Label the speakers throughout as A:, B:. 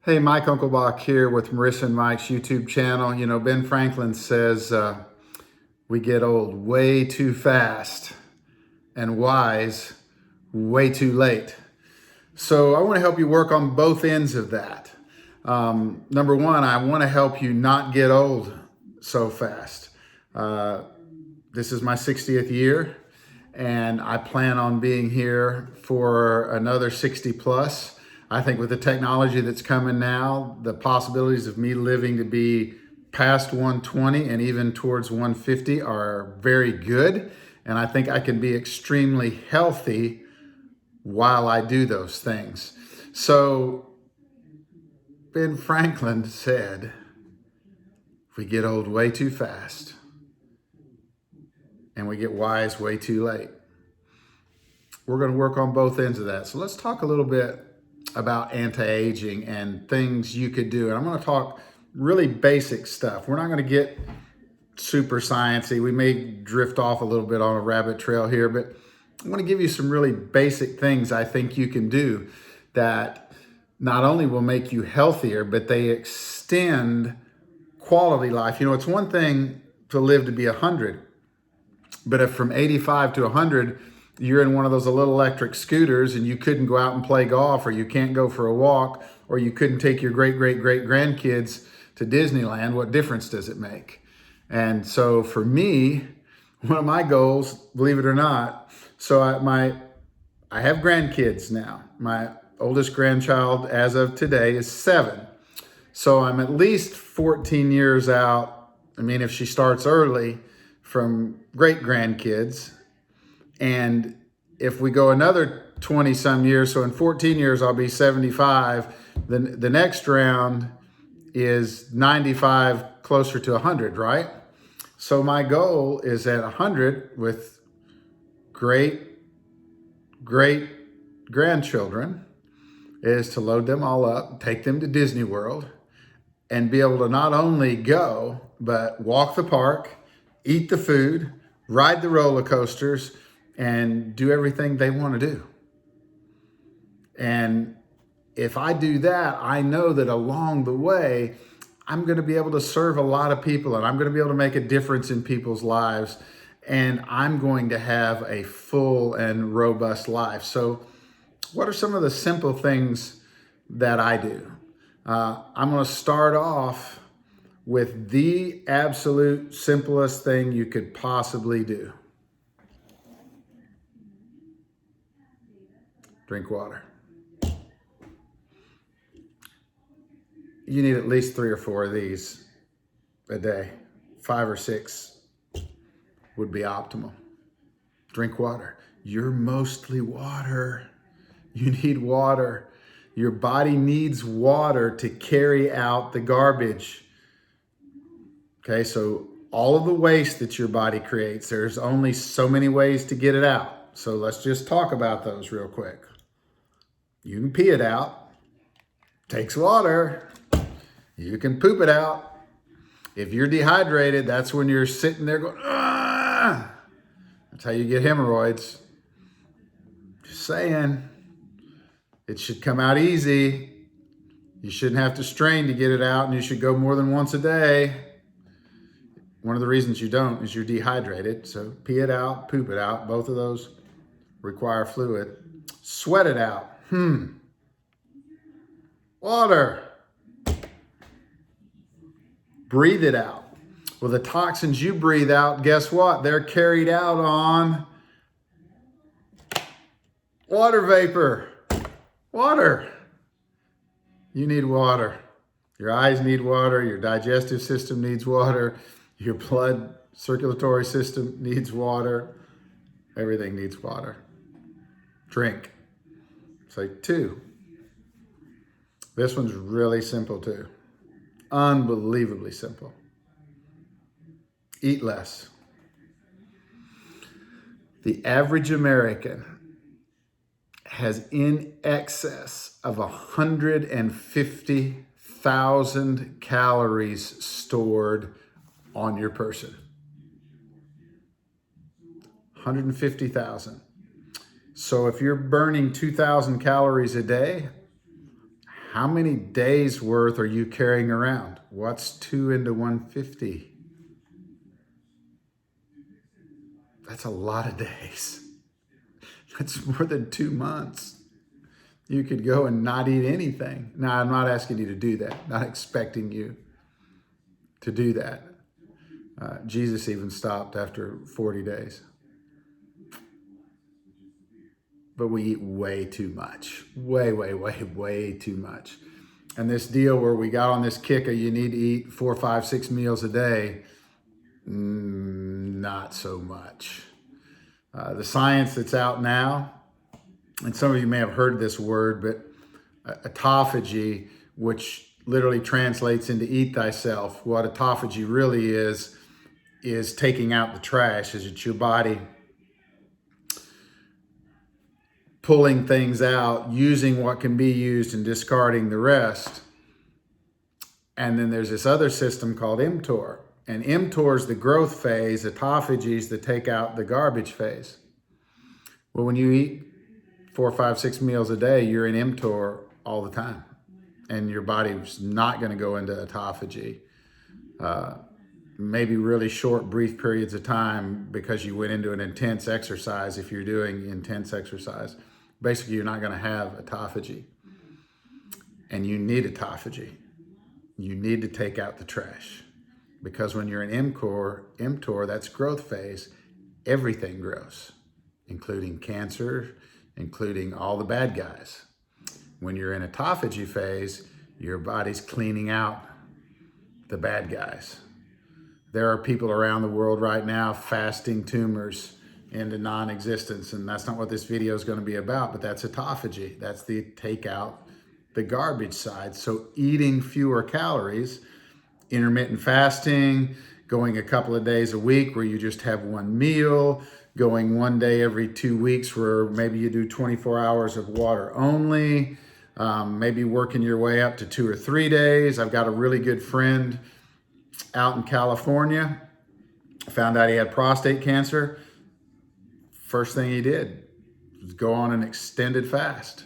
A: Hey, Mike Unkelbach here with Marisa and Mike's YouTube channel. You know, Ben Franklin says we get old way too fast and wise way too late. So I want to help you work on both ends of that. Number one, I want to help you not get old so fast. This is my 60th year, and I plan on being here for another 60 plus. I think with the technology that's coming now, the possibilities of me living to be past 120 and even towards 150 are very good. And I think I can be extremely healthy while I do those things. So Ben Franklin said, we get old way too fast and we get wise way too late. We're going to work on both ends of that. So let's talk a little bit about anti-aging and things you could do. And I'm going to talk really basic stuff. We're not going to get super sciencey. We may drift off a little bit on a rabbit trail here, but I'm going to give you some really basic things I think you can do that not only will make you healthier, but they extend quality life. You know, it's one thing to live to be 100, but if from 85 to 100, you're in one of those little electric scooters and you couldn't go out and play golf, or you can't go for a walk, or you couldn't take your great grandkids to Disneyland, what difference does it make? And so for me, one of my goals, believe it or not, so I have grandkids now. My oldest grandchild as of today is 7. So I'm at least 14 years out. I mean, if she starts early, from great grandkids. And if we go another 20 some years, so in 14 years, I'll be 75. Then the next round is 95, closer to 100, right? So my goal is at 100 with great grandchildren is to load them all up, take them to Disney World, and be able to not only go, but walk the park, eat the food, ride the roller coasters, and do everything they want to do. And if I do that, I know that along the way, I'm going to be able to serve a lot of people, and I'm going to be able to make a difference in people's lives. And I'm going to have a full and robust life. So what are some of the simple things that I do? I'm going to start off with the absolute simplest thing you could possibly do. Drink water. You need at least 3 or 4 of these a day. 5 or 6 would be optimal. Drink water. You're mostly water. You need water. Your body needs water to carry out the garbage. Okay, so all of the waste that your body creates, there's only so many ways to get it out. So let's just talk about those real quick. You can pee it out. Takes water. You can poop it out. If you're dehydrated, that's when you're sitting there going, ah! That's how you get hemorrhoids. Just saying. It should come out easy. You shouldn't have to strain to get it out, and you should go more than once a day. One of the reasons you don't is you're dehydrated. So pee it out, poop it out. Both of those require fluid. Sweat it out. Water. Breathe it out. Well, the toxins you breathe out, guess what? They're carried out on water vapor. Water. You need water. Your eyes need water. Your digestive system needs water. Your blood circulatory system needs water. Everything needs water. Drink. It's like 2. This one's really simple too. Unbelievably simple. Eat less. The average American has in excess of 150,000 calories stored on your person. 150,000. So if you're burning 2,000 calories a day, How many days worth are you carrying around? What's 2 into 150? That's a lot of days. That's more than 2 months. You could go and not eat anything. Now, I'm not asking you to do that, not expecting you to do that. Jesus even stopped after 40 days. But we eat way too much. Way too much. And this deal where we got on this kick of you need to eat 4, 5, 6 meals a day, not so much. The science that's out now, and some of you may have heard this word, but autophagy, which literally translates into eat thyself. What autophagy really is taking out the trash. Is it's your body pulling things out, using what can be used and discarding the rest. And then there's this other system called mTor. And mTor is the growth phase, autophagy is the take out the garbage phase. Well, when you eat 4, 5, 6 meals a day, you're in mTor all the time. And your body's not going to go into autophagy. Maybe really short, brief periods of time because you went into an intense exercise if you're doing intense exercise. Basically, you're not going to have autophagy. And you need autophagy. You need to take out the trash. Because when you're in mTor, that's growth phase, everything grows, including cancer, including all the bad guys. When you're in autophagy phase, your body's cleaning out the bad guys. There are people around the world right now fasting tumors into non-existence, and that's not what this video is going to be about, but that's autophagy. That's the take out the garbage side. So eating fewer calories, intermittent fasting, going a couple of days a week where you just have one meal, going 1 day every 2 weeks where maybe you do 24 hours of water only, maybe working your way up to 2 or 3 days. I've got a really good friend out in California, found out he had prostate cancer. First thing he did was go on an extended fast.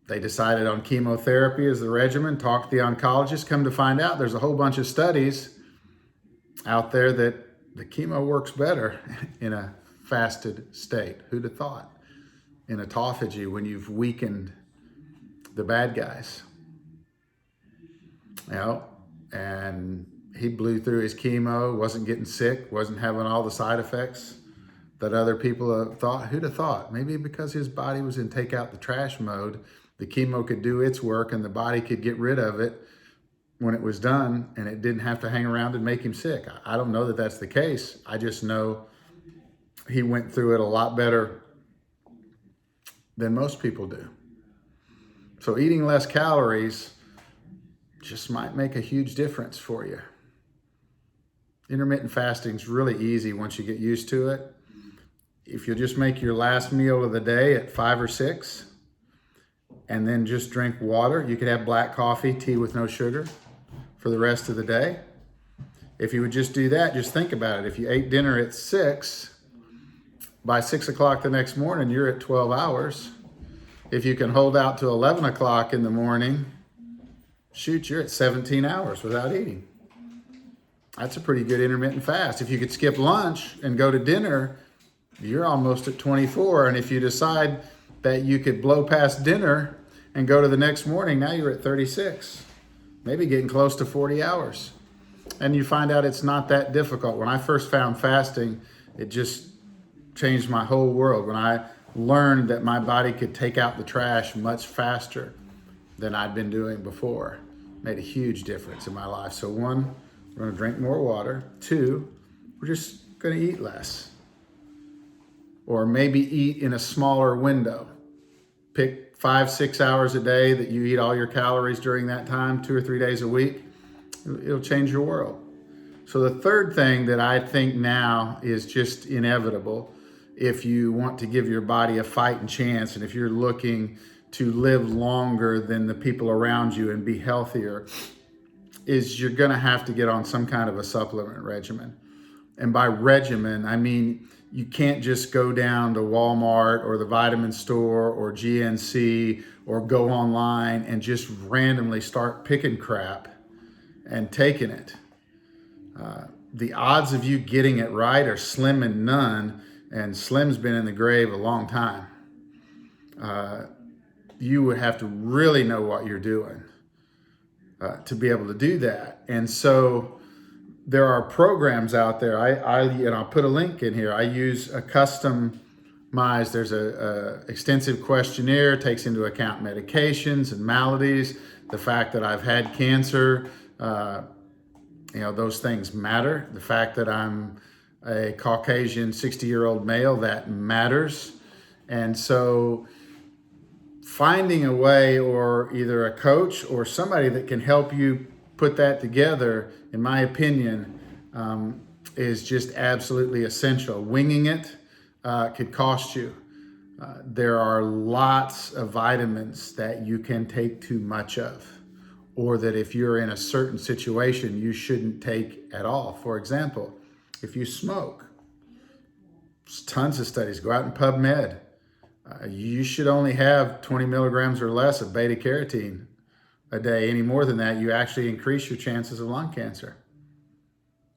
A: They decided on chemotherapy as the regimen, talked to the oncologist, come to find out there's a whole bunch of studies out there that the chemo works better in a fasted state. Who'd have thought? In autophagy, when you've weakened the bad guys. You know, and he blew through his chemo, wasn't getting sick, wasn't having all the side effects that other people have thought. Who'd have thought? Maybe because his body was in take out the trash mode, the chemo could do its work and the body could get rid of it when it was done and it didn't have to hang around and make him sick. I don't know that that's the case. I just know he went through it a lot better than most people do. So eating less calories just might make a huge difference for you. Intermittent fasting is really easy once you get used to it. If you just make your last meal of the day at 5 or 6, and then just drink water. You could have black coffee, tea with no sugar for the rest of the day. If you would just do that, just think about it. If you ate dinner at 6, by 6 o'clock the next morning, you're at 12 hours. If you can hold out to 11 o'clock in the morning, shoot, you're at 17 hours without eating. That's a pretty good intermittent fast. If you could skip lunch and go to dinner, you're almost at 24. And if you decide that you could blow past dinner and go to the next morning, now you're at 36, maybe getting close to 40 hours. And you find out it's not that difficult. When I first found fasting, it just changed my whole world. When I learned that my body could take out the trash much faster than I'd been doing before, made a huge difference in my life. So 1, we're going to drink more water. 2, we're just going to eat less. Or maybe eat in a smaller window. Pick 5, 6 hours a day that you eat all your calories during that time, 2 or 3 days a week. It'll change your world. So the third thing that I think now is just inevitable if you want to give your body a fighting chance and if you're looking to live longer than the people around you and be healthier, is you're going to have to get on some kind of a supplement regimen. And by regimen, I mean you can't just go down to Walmart or the vitamin store or GNC or go online and just randomly start picking crap and taking it. The odds of you getting it right are slim and none, and Slim's been in the grave a long time. You would have to really know what you're doing to be able to do that. And so there are programs out there. I'll put a link in here. I use a customized, there's a extensive questionnaire, takes into account medications and maladies, the fact that I've had cancer, those things matter. The fact that I'm a Caucasian 60-year-old male, that matters. And so finding a way, or either a coach or somebody that can help you put that together, in my opinion, is just absolutely essential. Winging it could cost you. There are lots of vitamins that you can take too much of, or that if you're in a certain situation, you shouldn't take at all. For example, if you smoke, there's tons of studies. Go out and PubMed. You should only have 20 milligrams or less of beta carotene a day. Any more than that, you actually increase your chances of lung cancer.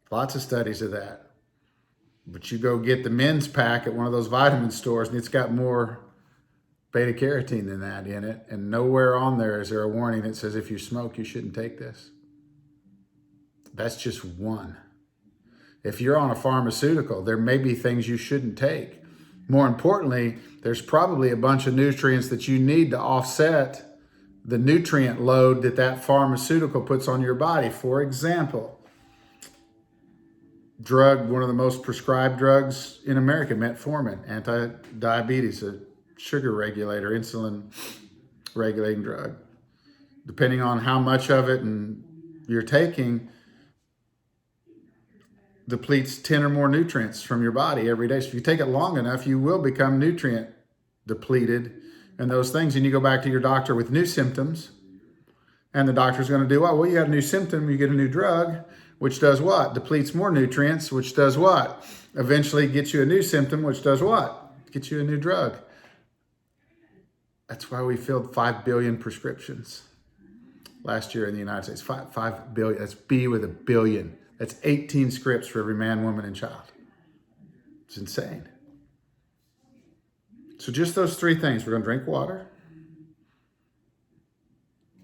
A: Lots of studies of that. But you go get the men's pack at one of those vitamin stores, and it's got more beta carotene than that in it. And nowhere on there is there a warning that says if you smoke, you shouldn't take this. That's just one. If you're on a pharmaceutical, there may be things you shouldn't take. More importantly, there's probably a bunch of nutrients that you need to offset the nutrient load that pharmaceutical puts on your body. For example, one of the most prescribed drugs in America, metformin, anti-diabetes, a sugar regulator, insulin regulating drug. Depending on how much of it and you're taking, depletes 10 or more nutrients from your body every day. So if you take it long enough, you will become nutrient depleted and those things. And you go back to your doctor with new symptoms, and the doctor's going to do what? Well, you got a new symptom, you get a new drug, which does what? Depletes more nutrients, which does what? Eventually gets you a new symptom, which does what? Gets you a new drug. That's why we filled 5 billion prescriptions last year in the United States. 5 billion, that's B with a billion. That's 18 scripts for every man, woman, and child. It's insane. So just those three things. We're going to drink water,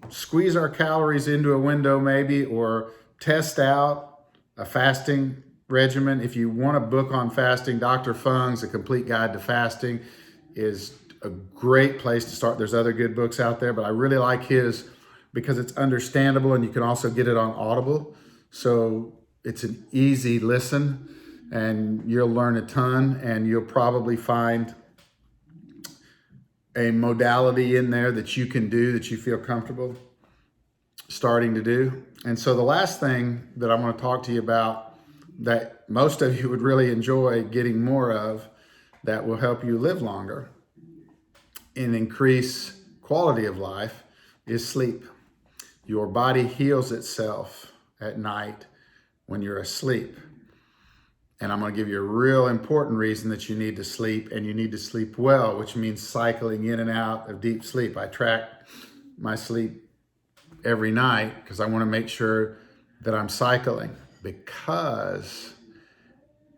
A: squeeze our calories into a window maybe, or test out a fasting regimen. If you want a book on fasting, Dr. Fung's A Complete Guide to Fasting is a great place to start. There's other good books out there, but I really like his because it's understandable, and you can also get it on Audible. So it's an easy listen, and you'll learn a ton, and you'll probably find a modality in there that you can do that you feel comfortable starting to do. And so the last thing that I want to talk to you about that most of you would really enjoy getting more of, that will help you live longer and increase quality of life, is sleep. Your body heals itself at night when you're asleep. And I'm going to give you a real important reason that you need to sleep, and you need to sleep well, which means cycling in and out of deep sleep. I track my sleep every night because I want to make sure that I'm cycling, because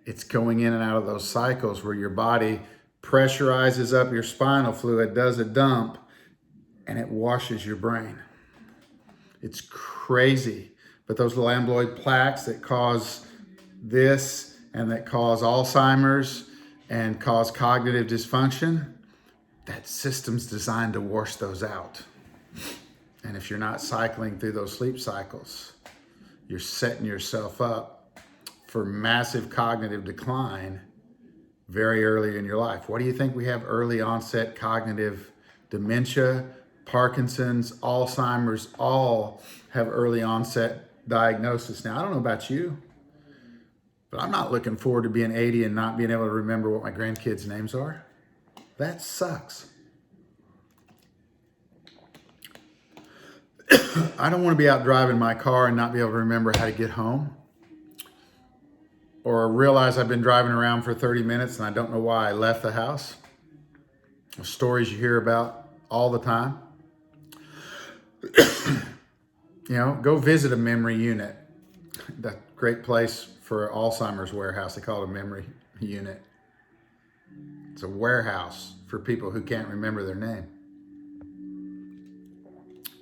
A: it's going in and out of those cycles where your body pressurizes up your spinal fluid, does a dump, and it washes your brain. It's crazy. But those little amyloid plaques that cause this and that cause Alzheimer's and cause cognitive dysfunction, that system's designed to wash those out. And if you're not cycling through those sleep cycles, you're setting yourself up for massive cognitive decline very early in your life. What do you think we have early onset cognitive dementia, Parkinson's, Alzheimer's, all have early onset diagnosis. Now, I don't know about you, but I'm not looking forward to being 80 and not being able to remember what my grandkids' names are. That sucks. I don't want to be out driving my car and not be able to remember how to get home, or realize I've been driving around for 30 minutes and I don't know why I left the house. Stories you hear about all the time. Go visit a memory unit. That great place for Alzheimer's warehouse. They call it a memory unit. It's a warehouse for people who can't remember their name.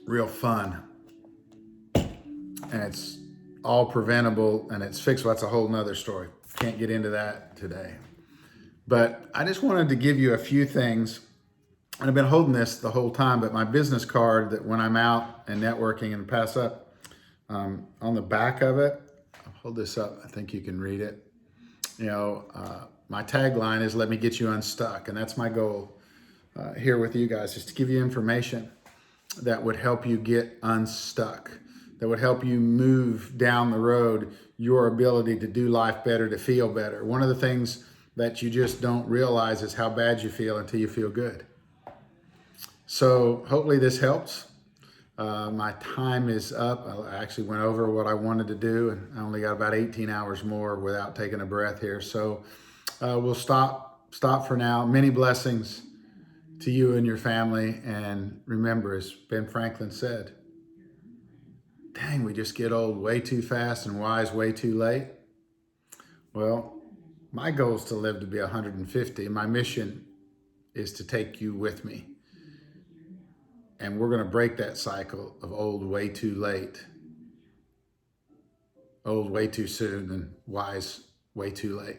A: Real fun. And it's all preventable and it's fixable. That's a whole nother story. Can't get into that today. But I just wanted to give you a few things. And I've been holding this the whole time, but my business card that when I'm out and networking and pass up, on the back of it, I'll hold this up. I think you can read it. My tagline is "Let me get you unstuck," and that's my goal here with you guys, is to give you information that would help you get unstuck, that would help you move down the road your ability to do life better, to feel better. One of the things that you just don't realize is how bad you feel until you feel good. So hopefully this helps. My time is up. I actually went over what I wanted to do, and I only got about 18 hours more without taking a breath here. So we'll stop for now. Many blessings to you and your family. And remember, as Ben Franklin said, dang, we just get old way too fast and wise way too late. Well, my goal is to live to be 150. My mission is to take you with me. And we're going to break that cycle of old way too late, old way too soon, and wise way too late.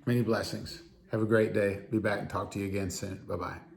A: Many blessings. Have a great day. Be back and talk to you again soon. Bye-bye.